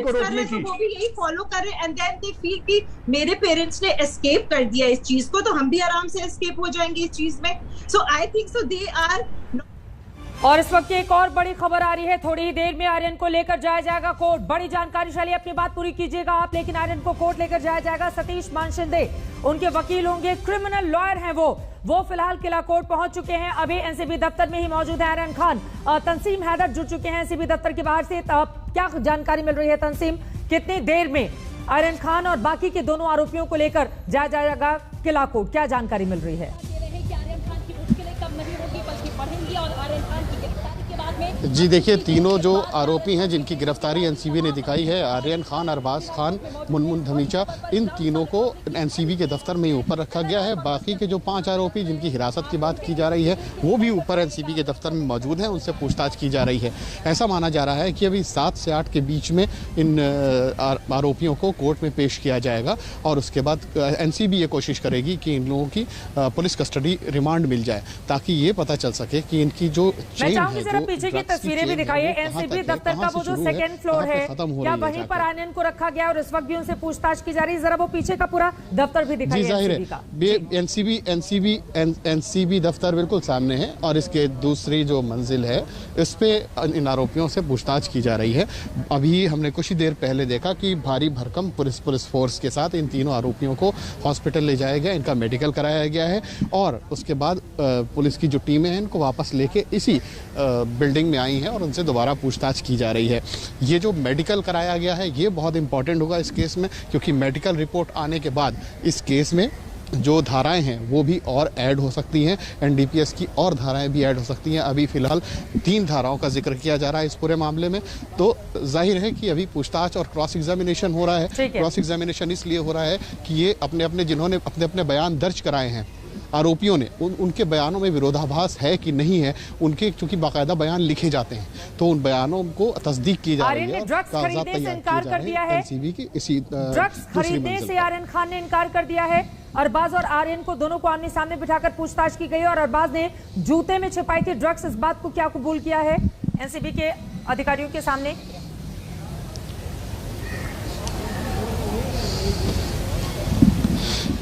पेरेंट्स वो भी यही फॉलो कर रहे हैं एंड देन दे फील कि मेरे पेरेंट्स ने एस्केप कर दिया इस चीज को, तो हम भी आराम से एस्केप हो जाएंगे इस चीज में। So I think so they are. और इस वक्त एक और बड़ी खबर आ रही है, थोड़ी ही देर में आर्यन को लेकर जाया जाएगा कोर्ट। बड़ी जानकारी, शैली अपनी बात पूरी कीजिएगा आप। लेकिन आर्यन को कोर्ट लेकर जाया जाएगा। सतीश मान शिंदे उनके वकील होंगे, क्रिमिनल लॉयर हैं वो फिलहाल किला कोर्ट पहुंच चुके हैं। अभी एनसीबी दफ्तर में ही मौजूद है आर्यन खान। तंसीम हैदर जुड़ चुके हैं एनसीबी दफ्तर के बाहर से। क्या जानकारी मिल रही है तंसीम, कितनी देर में आर्यन खान और बाकी के दोनों आरोपियों को लेकर जाया जाएगा किला कोर्ट? क्या जानकारी मिल रही है? जी देखिए, तीनों जो आरोपी हैं जिनकी गिरफ्तारी एनसीबी ने दिखाई है, आर्यन खान, अरबाज खान, मुनमुन धमीचा, इन तीनों को एनसीबी के दफ्तर में ही ऊपर रखा गया है। बाकी के जो 5 आरोपी जिनकी हिरासत की बात की जा रही है वो भी ऊपर एनसीबी के दफ्तर में मौजूद हैं, उनसे पूछताछ की जा रही है। ऐसा माना जा रहा है कि अभी 7 से 8 के बीच में इन आरोपियों को कोर्ट में पेश किया जाएगा और उसके बाद एनसीबी ये कोशिश करेगी कि इन लोगों की पुलिस कस्टडी रिमांड मिल जाए ताकि ये पता चल सके कि इनकी जो चेन है नीचे की तस्वीरें भी दिखाइए। एनसीबी दफ्तर का वो जो सेकंड फ्लोर है, क्या वहीं पर आनंद को रखा गया और इस वक्त भी उनसे पूछताछ की जा रही है? जरा वो पीछे का पूरा दफ्तर भी दिखाइए। जाहिर है एनसीबी दफ्तर बिल्कुल सामने है और इसके दूसरी जो मंजिल है इस पे इन आरोपियों से पूछताछ की जा रही है। अभी हमने कुछ ही देर पहले देखा कि भारी भरकम पुलिस फोर्स के साथ इन तीनों आरोपियों को हॉस्पिटल ले जाया गया, इनका मेडिकल कराया गया है और उसके बाद पुलिस की जो टीमें हैं इनको वापस लेके इसी बिल्डिंग में आई हैं और उनसे दोबारा पूछताछ की जा रही है। ये जो मेडिकल कराया गया है ये बहुत इंपॉर्टेंट होगा इस केस में, क्योंकि मेडिकल रिपोर्ट आने के बाद इस केस में जो धाराएं हैं वो भी और ऐड हो सकती हैं, एनडीपीएस की और धाराएं भी ऐड हो सकती हैं। अभी फिलहाल 3 धाराओं का जिक्र किया जा रहा है इस पूरे मामले में। तो जाहिर है कि अभी पूछताछ और क्रॉस एग्जामिनेशन हो रहा है। क्रॉस एग्जामिनेशन इसलिए हो रहा है कि ये जिन्होंने अपने बयान दर्ज कराए हैं आरोपियों ने, उनके बयानों में विरोधाभास है कि नहीं है। उनके चूंकि बाकायदा बयान लिखे जाते हैं तो उन बयानों को तस्दीक की जा रही है। ड्रग्स खरीदने से इनकार कर दिया है एनसीबी की इसी ड्रग्स खरीदने से आर्यन खान ने इनकार कर दिया है। अरबाज और आर्यन को दोनों को आमने सामने बिठाकर पूछताछ की गई और अरबाज ने जूते में छिपाई थी ड्रग्स, इस बात को क्या कबूल किया है एनसीबी के अधिकारियों के सामने?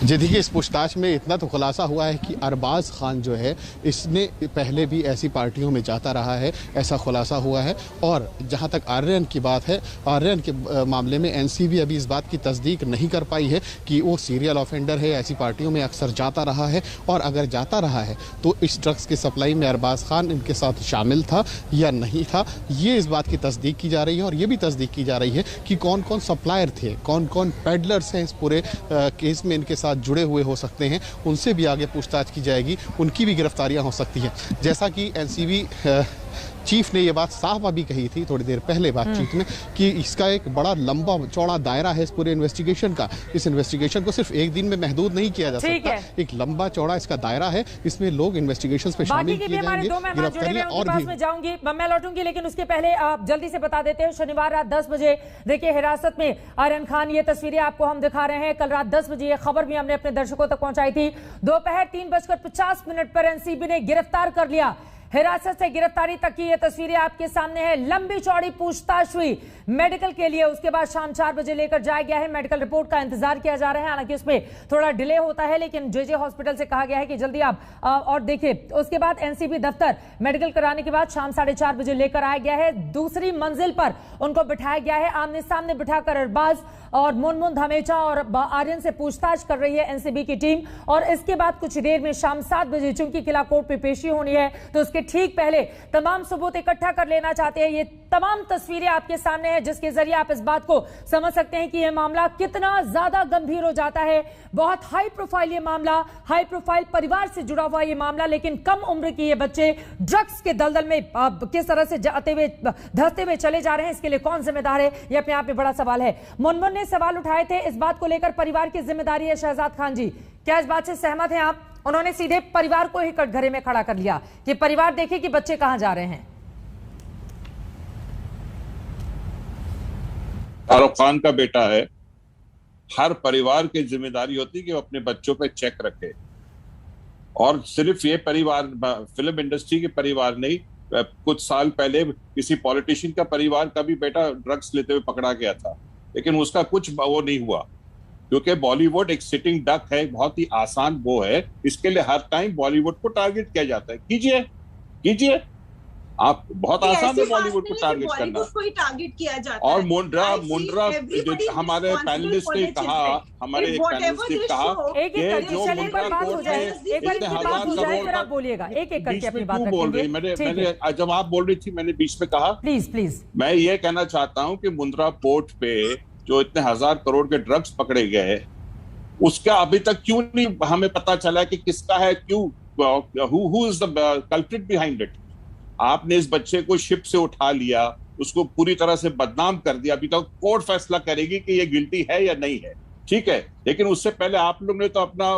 जी देखिए, इस पूछताछ में इतना तो खुलासा हुआ है कि अरबाज खान जो है इसने पहले भी ऐसी पार्टियों में जाता रहा है, ऐसा खुलासा हुआ है। और जहां तक आर्यन की बात है, आर्यन के मामले में एनसीबी अभी इस बात की तस्दीक नहीं कर पाई है कि वो सीरियल ऑफेंडर है, ऐसी पार्टियों में अक्सर जाता रहा है और अगर जाता रहा है तो इस ड्रग्स की सप्लाई में अरबाज खान इनके साथ शामिल था या नहीं था। ये इस बात की तस्दीक की जा रही है और ये भी तस्दीक की जा रही है कि कौन कौन सप्लायर थे, कौन कौन पेडलर्स हैं इस पूरे केस में इनके साथ जुड़े हुए हो सकते हैं, उनसे भी आगे पूछताछ की जाएगी, उनकी भी गिरफ्तारियां हो सकती हैं। जैसा कि एनसीबी चीफ ने ये बात साफ अभी कही थी थोड़ी देर पहले बातचीत में कि इसका एक बड़ा लंबा चौड़ा दायरा है इस पूरे इन्वेस्टिगेशन का। इस इन्वेस्टिगेशन को सिर्फ एक दिन में महदूद नहीं किया जा सकता, एक लंबा चौड़ा इसका दायरा है, इसमें लोग इन्वेस्टिगेशंस पे शामिल किए जाएंगे, गिरफ्तारियां और भी। मैं जाऊंगी, मैं लौटूंगी, लेकिन उसके पहले आप जल्दी से बता देते हैं शनिवार रात 10 बजे देखिए हिरासत में आर्यन खान। ये तस्वीरें आपको हम दिखा रहे हैं। कल रात 10 बजे ये खबर भी हमने अपने दर्शकों तक पहुंचाई थी। दोपहर 3:50 पर एनसीबी ने गिरफ्तार कर लिया। हिरासत से गिरफ्तारी तक की ये तस्वीरें आपके सामने है। लंबी चौड़ी पूछताछ हुई मेडिकल के लिए, उसके बाद शाम 4 बजे लेकर जाया गया है। मेडिकल रिपोर्ट का इंतजार किया जा रहा है, हालांकि उसमें थोड़ा डिले होता है, लेकिन जेजे हॉस्पिटल से कहा गया है कि जल्दी आप और देखिए। उसके बाद एनसीबी दफ्तर मेडिकल कराने के बाद शाम 4:30 बजे लेकर आया गया है। दूसरी मंजिल पर उनको बिठाया गया है। आमने सामने बिठाकर अरबाज और मुनमुन धमेचा और आर्यन से पूछताछ कर रही है एनसीबी की टीम। और इसके बाद कुछ देर में शाम 7 बजे चूंकि किला कोर्ट में पेशी होनी है तो उसके ठीक पहले तमाम सबूत इकट्ठा कर लेना चाहते हैं। ये तमाम तस्वीरें आपके सामने हैं जिसके जरिए आप इस बात को समझ सकते हैं कि यह मामला कितना ज्यादा गंभीर हो जाता है। बहुत हाई प्रोफाइल ये मामला, हाई प्रोफाइल परिवार से जुड़ा हुआ ये मामला, लेकिन कम उम्र की ये बच्चे ड्रग्स के दलदल में किस तरह से जाते हुए धंसते हुए चले जा रहे हैं, इसके लिए कौन जिम्मेदार है, यह अपने आप में बड़ा सवाल है। मुनमुन ने सवाल उठाए थे इस बात को लेकर, परिवार की जिम्मेदारी है। शहजाद खान जी, क्या इस बात से सहमत हैं आप? उन्होंने सीधे परिवार को ही कटघरे में खड़ा कर लिया कि परिवार देखे कि बच्चे कहां जा रहे हैं। शाहरुख खान का बेटा है, हर परिवार की जिम्मेदारी होती है कि वो अपने बच्चों पे चेक रखे। और सिर्फ ये परिवार, फिल्म इंडस्ट्री के परिवार नहीं, कुछ साल पहले किसी पॉलिटिशियन का परिवार का भी बेटा ड्रग्स लेते हुए पकड़ा गया था, लेकिन उसका कुछ वो नहीं हुआ, क्योंकि बॉलीवुड एक सिटिंग डक है, बहुत ही आसान वो है। इसके लिए हर टाइम बॉलीवुड को टारगेट किया जाता है। कीजिए आप, बहुत आसान है बॉलीवुड को टारगेट करना। टारगेट किया जाता और है। मुंड्रा हमारे पैनलिस्ट ने कहा, हमारे एक पैनलिस्ट ने कहा कि जो मुंड्रा कोर्ट में इतने 1000 करोड़ का बोलिएगा, एक करके अपनी बात बोल रही, मैंने जब आप बोल रही थी मैंने बीच में कहा, प्लीज मैं ये कहना चाहता हूँ कि मुंद्रा पोर्ट पे जो इतने 1000 करोड़ के ड्रग्स पकड़े गए, उसका अभी तक क्यों नहीं हमें पता चला कि किसका है, क्यों, who is the culprit behind it. आपने इस बच्चे को शिप से उठा लिया, उसको पूरी तरह से बदनाम कर दिया। अभी तक कोर्ट फैसला करेगी कि ये गिल्टी है या नहीं है, ठीक है, लेकिन उससे पहले आप लोग ने तो अपना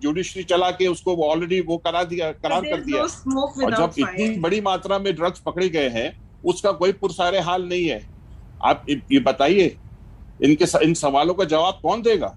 जुडिशरी चला के उसको ऑलरेडी वो करार कर दिया। और जब इतनी बड़ी मात्रा में ड्रग्स पकड़े गए हैं उसका कोई पुरसारे हाल नहीं है। आप ये बताइए, इन सवालों का जवाब कौन देगा?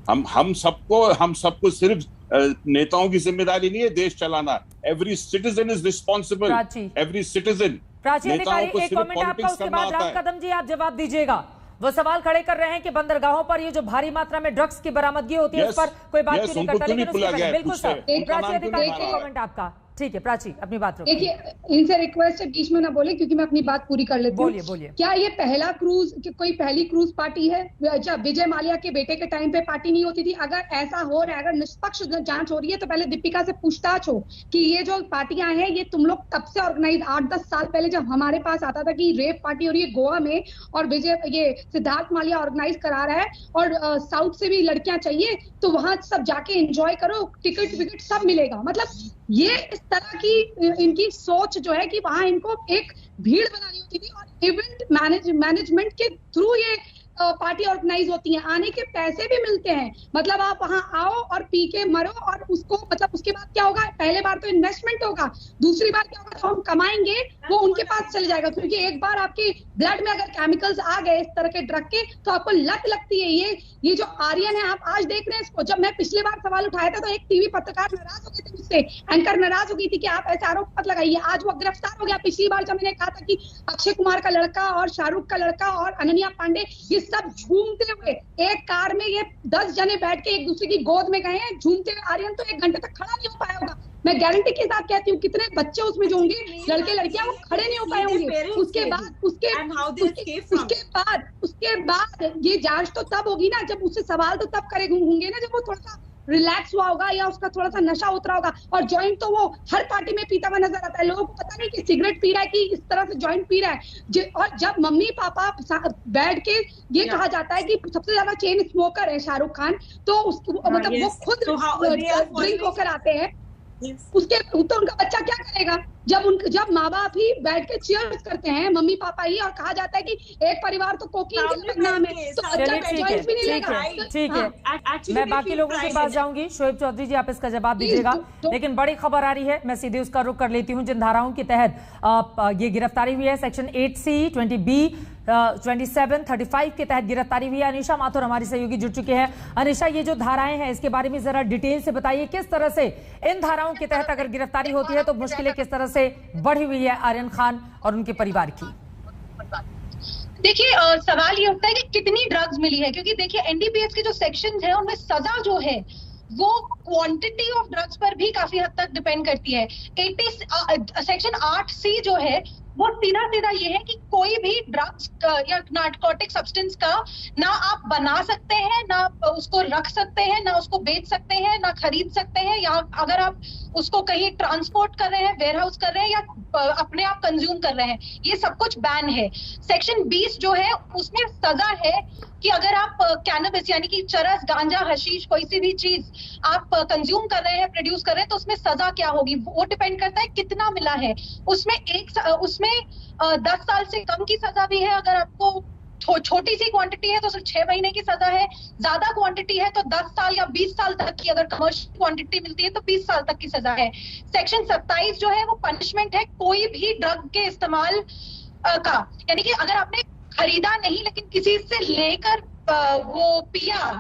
हम सबको सिर्फ नेताओं की जिम्मेदारी नहीं है देश चलाना। Every citizen is responsible, every citizen. Prachi अधिकारी, एक कमेंट आपका, उसके बाद राम कदम जी आप जवाब दीजिएगा। वो सवाल खड़े कर रहे हैं कि बंदरगाहों पर ये जो भारी मात्रा में ड्रग्स की बरामदगी होती है उस पर कोई बात नहीं करता, लेकिन उसके पहले बिल्कुल सर, प्राची अधिकारी एक कमेंट आपका। ठीक है प्राची, अपनी बात रखिए। देखिए, इनसे रिक्वेस्ट है बीच में ना बोले, क्योंकि मैं अपनी बात पूरी कर लेती हूँ। बोलिए। क्या ये पहला क्रूज, कोई पहली क्रूज पार्टी है? जब विजय माल्या के बेटे के टाइम पे पार्टी नहीं होती थी? अगर ऐसा हो रहा है, अगर निष्पक्ष जांच हो रही है, तो पहले दीपिका से पूछताछ हो कि ये जो पार्टियां हैं ये तुम लोग तब से ऑर्गेनाइज, 8-10 साल पहले जब हमारे पास आता था कि रेप पार्टी हो रही है गोवा में और विजय ये सिद्धार्थ माल्या ऑर्गेनाइज करा रहा है और साउथ से भी लड़कियां चाहिए, तो वहां सब जाके एंजॉय करो, टिकट विकट सब मिलेगा। मतलब ये इस तरह की इनकी सोच जो है कि वहां इनको एक भीड़ बनानी होती थी और इवेंट मैनेजमेंट के थ्रू ये पार्टी ऑर्गेनाइज होती है, आने के पैसे भी मिलते हैं। मतलब आप वहां आओ और पी के मरो और उसको, मतलब उसके बाद क्या होगा, पहले बार तो इन्वेस्टमेंट होगा, दूसरी बार क्या होगा, तो हम कमाएंगे वो उनके पास चले जाएगा, क्योंकि एक बार आपके ब्लड में अगर केमिकल्स आ गए इस तरह के ड्रग के तो आपको लत लगती है। ये जो आर्यन है, आप आज देख रहे हैं इसको। जब मैं पिछले बार सवाल उठाया था तो एक टीवी पत्रकार नाराज हो गई थी मुझसे, एंकर नाराज हो गई थी कि आप ऐसे आरोप मत लगाइए। आज वो गिरफ्तार हो गया। पिछली बार जब मैंने कहा था कि अक्षय कुमार का लड़का और शाहरुख का लड़का और अनन्या पांडे ये सब झूमते हुए एक कार में, ये 10 जने बैठ के एक दूसरे की गोद में गए हैं झूमते हुए। आर्यन तो 1 घंटे तक खड़ा नहीं हो पाया होगा, मैं गारंटी के साथ कहती हूँ। कितने बच्चे उसमें जो होंगे, लड़के लड़कियां, वो खड़े नहीं हो पाए होंगे। उसके बाद ये जांच तो तब होगी ना, जब उससे सवाल तो तब करे होंगे ना, जब वो थोड़ा सा रिलैक्स हुआ होगा या उसका थोड़ा सा नशा उतरा होगा। और जॉइंट तो वो हर पार्टी में पीता हुआ नजर आता है। लोगों को पता नहीं कि सिगरेट पी रहा है कि इस तरह से जॉइंट पी रहा है। और जब मम्मी पापा बैठ के ये कहा जाता है कि सबसे ज्यादा चेन स्मोकर है शाहरुख खान, तो उसको मतलब वो खुद ड्रिंक होकर आते हैं, उसके तो उनका बच्चा क्या करेगा? जब माँ बाप ही बैठ के चीयर्स करते हैं, मम्मी पापा ही, और कहा जाता है कि एक परिवार तो कोकीन के नाम है, तो बच्चा एंजॉयमेंट भी नहीं लेगा। ठीक है, मैं बाकी लोगों के पास जाऊंगी। शोएब चौधरी जी, आप इसका जवाब दीजिएगा। लेकिन बड़ी खबर आ रही है, मैं सीधे उसका रुख कर लेती हूँ। जिन धाराओं के तहत ये गिरफ्तारी हुई है, सेक्शन 8C, 20B, 27, 35 के तहत गिरफ्तारी हुई है। अनिशा माथुर हमारी सहयोगी जुड़ चुके हैं। अनिशा, ये जो धाराएं हैं इसके बारे में जरा डिटेल से बताइए, किस तरह से इन धाराओं के तहत अगर गिरफ्तारी होती है तो मुश्किलें किस तरह से बढ़ी हुई है आर्यन खान और उनके परिवार की? देखिए, सवाल ये उठता है कि कितनी ड्रग्स मिली है, क्योंकि देखिए एनडीपीएस के जो सेक्शंस हैं उनमें सजा जो है वो क्वांटिटी ऑफ ड्रग्स पर भी काफी हद तक डिपेंड करती है। सेक्शन 8C जो है वो सीधा ये है कि कोई भी ड्रग्स या नार्कोटिक सब्सटेंस का ना आप बना सकते हैं, ना उसको रख सकते हैं, ना उसको बेच सकते हैं, ना खरीद सकते हैं, या अगर आप उसको कहीं ट्रांसपोर्ट कर रहे हैं, वेयरहाउस कर रहे हैं, या अपने आप कंज्यूम कर रहे हैं, ये सब कुछ बैन है। सेक्शन 20 जो है उसमें सजा है कि अगर आप कैनबिस यानी कि चरस, गांजा, हशीश, कोई सी भी चीज आप कंज्यूम कर रहे हैं, प्रोड्यूस कर रहे हैं, तो उसमें सजा क्या होगी वो डिपेंड करता है कितना मिला है। उसमें 10 साल से कम की सजा भी है, अगर आपको छोटी सी क्वांटिटी है तो सिर्फ 6 महीने की सजा है, ज्यादा क्वांटिटी है तो 10 साल या 20 साल तक की, अगर कमर्शियल क्वांटिटी मिलती है तो 20 साल तक की सजा है। सेक्शन 27 जो है वो पनिशमेंट है कोई भी ड्रग के इस्तेमाल का, यानी कि अगर आपने खरीदा नहीं लेकिन किसी से लेकर वो पिया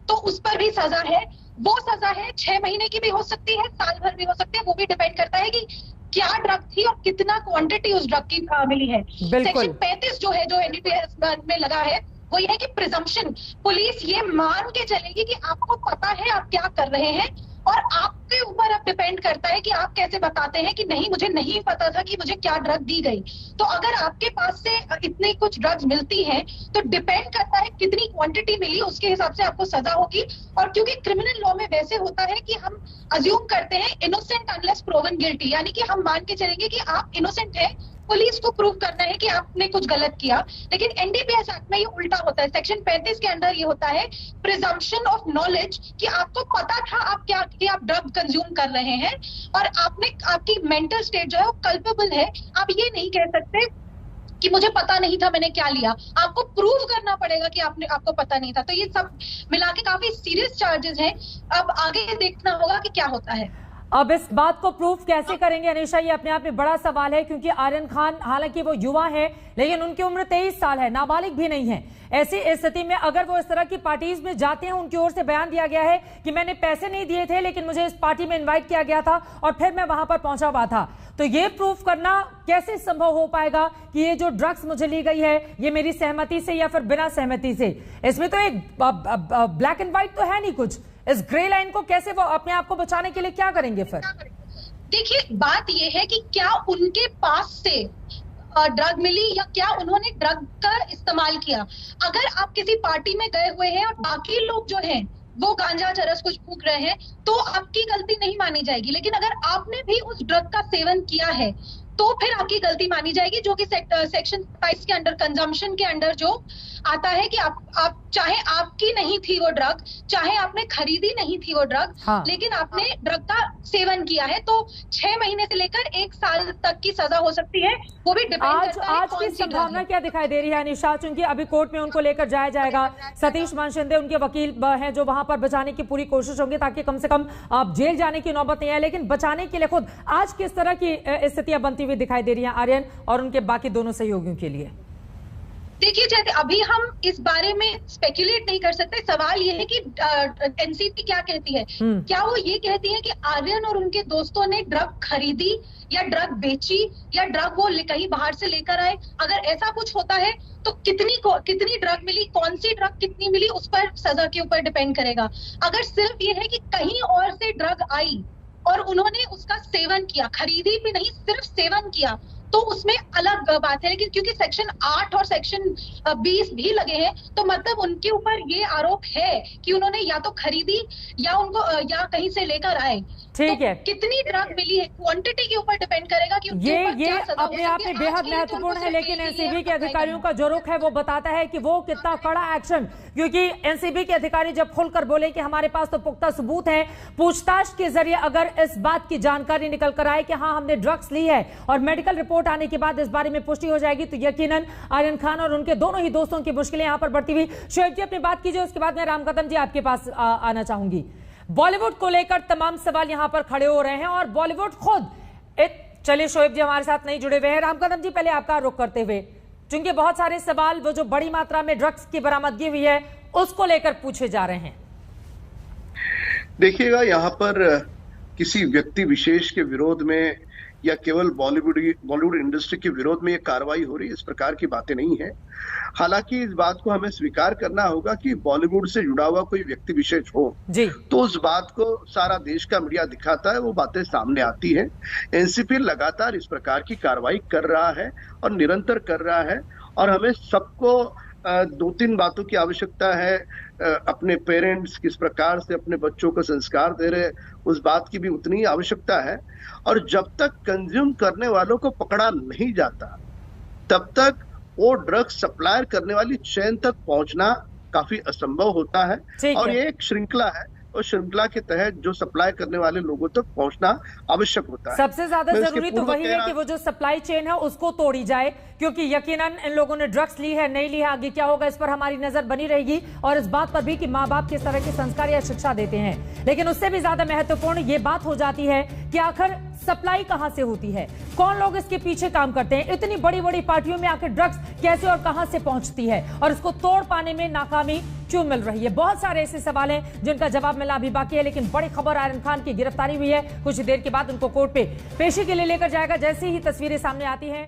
तो उस पर भी सजा है। वो सजा है 6 महीने की भी हो सकती है, साल भर भी हो सकती है, वो भी डिपेंड करता है कि क्या ड्रग थी और कितना क्वांटिटी उस ड्रग की मिली है। सेक्शन 35 जो है, जो एनडीपीएस में लगा है, वो ये है कि प्रिजम्पशन, पुलिस ये मान के चलेगी कि आपको पता है आप क्या कर रहे हैं, और आपके ऊपर अब डिपेंड करता है कि आप कैसे बताते हैं कि नहीं, मुझे नहीं पता था कि मुझे क्या ड्रग दी गई। तो अगर आपके पास से इतनी कुछ ड्रग्स मिलती हैं तो डिपेंड करता है कितनी क्वांटिटी मिली, उसके हिसाब से आपको सजा होगी। और क्योंकि क्रिमिनल लॉ में वैसे होता है कि हम अज्यूम करते हैं इनोसेंट अनलेस प्रूवन गिल्टी, यानी कि हम मान के चलेंगे कि आप इनोसेंट है, पुलिस को प्रूव करना है कि आपने कुछ गलत किया। लेकिन एनडीपीएस एक्ट में ये उल्टा होता है। सेक्शन 35 के अंदर ये होता है प्रिजम्पशन ऑफ नॉलेज, कि आपको पता था आप क्या, कि आप ड्रग कंज्यूम कर रहे हैं और आपने, आपकी मेंटल स्टेट जो है वो कल्पेबल है। आप ये नहीं कह सकते कि मुझे पता नहीं था मैंने क्या लिया, आपको प्रूव करना पड़ेगा कि आपको पता नहीं था। तो ये सब मिला के काफी सीरियस चार्जेस हैं। अब आगे देखना होगा कि क्या होता है। अब इस बात को प्रूफ कैसे करेंगे अनीशा, ये अपने आप में बड़ा सवाल है, क्योंकि आर्यन खान हालांकि वो युवा है लेकिन उनकी उम्र 23 साल है, नाबालिग भी नहीं है। ऐसी स्थिति में अगर वो इस तरह की पार्टीज में जाते हैं, उनकी ओर से बयान दिया गया है कि मैंने पैसे नहीं दिए थे लेकिन मुझे इस पार्टी में इन्वाइट किया गया था और फिर मैं वहां पर पहुंचा हुआ था, तो ये प्रूफ करना कैसे संभव हो पाएगा कि ये जो ड्रग्स मुझे ली गई है ये मेरी सहमति से या फिर बिना सहमति से? इसमें तो एक ब्लैक एंड व्हाइट तो है नहीं कुछ। इस ग्रे लाइन को कैसे वो अपने आप को बचाने के लिए क्या करेंगे फिर? देखिए, बात ये है कि क्या उनके पास से ड्रग मिली या क्या उन्होंने ड्रग का इस्तेमाल किया। अगर आप किसी पार्टी में गए हुए हैं और बाकी लोग जो हैं वो गांजा चरस कुछ फूंक रहे हैं तो आपकी गलती नहीं मानी जाएगी, लेकिन अगर आपने भी उस ड्रग का सेवन किया है तो फिर आपकी गलती मानी जाएगी, जो कि सेक्शन 27 के अंडर कंजम्पशन के अंडर जो आता है कि आप चाहे आपकी नहीं थी वो ड्रग, चाहे आपने खरीदी नहीं थी वो ड्रग, हाँ। लेकिन आपने ड्रग का सेवन किया है तो 6 महीने से लेकर 1 साल तक की सजा हो सकती है। वो भी डिपेंड करता है आज की संभावना क्या दिखाई दे रही है अनिशा, क्योंकि अभी कोर्ट में उनको लेकर जाया जाएगा, सतीश मान शिंदे उनके वकील हैं जो वहां पर बचाने की पूरी कोशिश होंगी ताकि कम से कम जेल जाने की नौबत नहीं आए, लेकिन बचाने के लिए खुद आज किस तरह की स्थितियां बनती हुई दिखाई दे रही है आर्यन और उनके बाकी दोनों सहयोगियों के लिए? देखिए, जैसे अभी हम इस बारे में स्पेकुलेट नहीं कर सकते। सवाल ये है कि एनसीपी क्या कहती है। क्या वो ये कहती है कि आर्यन और उनके दोस्तों ने ड्रग खरीदी या ड्रग बेची या ड्रग वो कहीं बाहर से लेकर आए? अगर ऐसा कुछ होता है तो कितनी ड्रग मिली, कौन सी ड्रग कितनी मिली, उस पर सजा के ऊपर डिपेंड करेगा। अगर सिर्फ ये है कि कहीं और से ड्रग आई और उन्होंने उसका सेवन किया, खरीदी भी नहीं सिर्फ सेवन किया, तो उसमें अलग बात है। लेकिन क्योंकि सेक्शन 8 और सेक्शन 20 भी लगे हैं तो मतलब उनके ऊपर ये आरोप है कि उन्होंने या तो खरीदी या उनको या कहीं से लेकर आए। ठीक है, कितनी ड्रग मिली है क्वांटिटी के ऊपर डिपेंड करेगा कि ये अपने आप में बेहद महत्वपूर्ण है, लेकिन एनसीबी के अधिकारियों का जो रुख है वो बताता है कि वो कितना कड़ा एक्शन, क्योंकि एनसीबी के अधिकारी जब खुलकर बोले कि हमारे पास तो पुख्ता सबूत है, पूछताछ के जरिए अगर इस बात की जानकारी निकल कर आए कि हाँ हमने ड्रग्स ली है और मेडिकल रिपोर्ट आने के बाद इस बारे में पुष्टि हो जाएगी, तो यकीनन आर्यन खान और उनके दोनों ही दोस्तों की मुश्किलें यहां पर बढ़ती हुई। शोएब जी अपनी बात कीजिए, उसके बाद मैं राम कदम जी आपके पास आना चाहूंगी। बॉलीवुड को लेकर तमाम सवाल यहां पर खड़े हो रहे हैं और बॉलीवुड खुद चलिए शोएब जी हमारे साथ नहीं जुड़े हुए हैं, राम कदम जी पहले आपका रुख करते हुए, क्योंकि बहुत सारे सवाल वो जो बड़ी मात्रा में ड्रग्स की बरामदगी हुई है उसको लेकर पूछे जा रहे हैं। देखिएगा, यहाँ पर किसी व्यक्ति विशेष के विरोध में या केवल बॉलीवुड इंडस्ट्री के विरोध में ये कार्रवाई हो रही है, इस प्रकार की बातें नहीं है। हालांकि इस बात को हमें स्वीकार करना होगा कि बॉलीवुड से जुड़ा हुआ कोई व्यक्ति विशेष हो जी, तो उस बात को सारा देश का मीडिया दिखाता है, वो बातें सामने आती है। एनसीपी लगातार इस प्रकार की कार्रवाई कर रहा है और निरंतर कर रहा है, और हमें सबको 2-3 बातों की आवश्यकता है। अपने पेरेंट्स किस प्रकार से अपने बच्चों को संस्कार दे रहे, उस बात की भी उतनी ही आवश्यकता है। और जब तक कंज्यूम करने वालों को पकड़ा नहीं जाता तब तक वो ड्रग्स सप्लायर करने वाली चेन तक पहुंचना काफी असंभव होता है। और ये एक श्रृंखला है और श्रृंखला के तहत जो सप्लाई करने वाले लोगों तक पहुंचना आवश्यक होता है। सबसे ज्यादा जरूरी तो वही है कि वो जो सप्लाई चेन है उसको तोड़ी जाए, क्योंकि यकीनन इन लोगों ने ड्रग्स ली है नहीं ली है, आगे क्या होगा इस पर हमारी नजर बनी रहेगी, और इस बात पर भी कि माँ बाप किस तरह के संस्कार या शिक्षा देते हैं। लेकिन उससे भी ज्यादा महत्वपूर्ण ये बात हो जाती है कि आखिर सप्लाई कहां से होती है, कौन लोग इसके पीछे काम करते हैं, इतनी बड़ी बड़ी पार्टियों में आखिर ड्रग्स कैसे और कहां से पहुंचती है, और इसको तोड़ पाने में नाकामी क्यों मिल रही है। बहुत सारे ऐसे सवाल हैं जिनका जवाब मिलना अभी बाकी है, लेकिन बड़ी खबर आर्यन खान की गिरफ्तारी हुई है, कुछ देर के बाद उनको कोर्ट पे पेशी के लिए लेकर जाएगा। जैसे ही तस्वीरें सामने आती हैं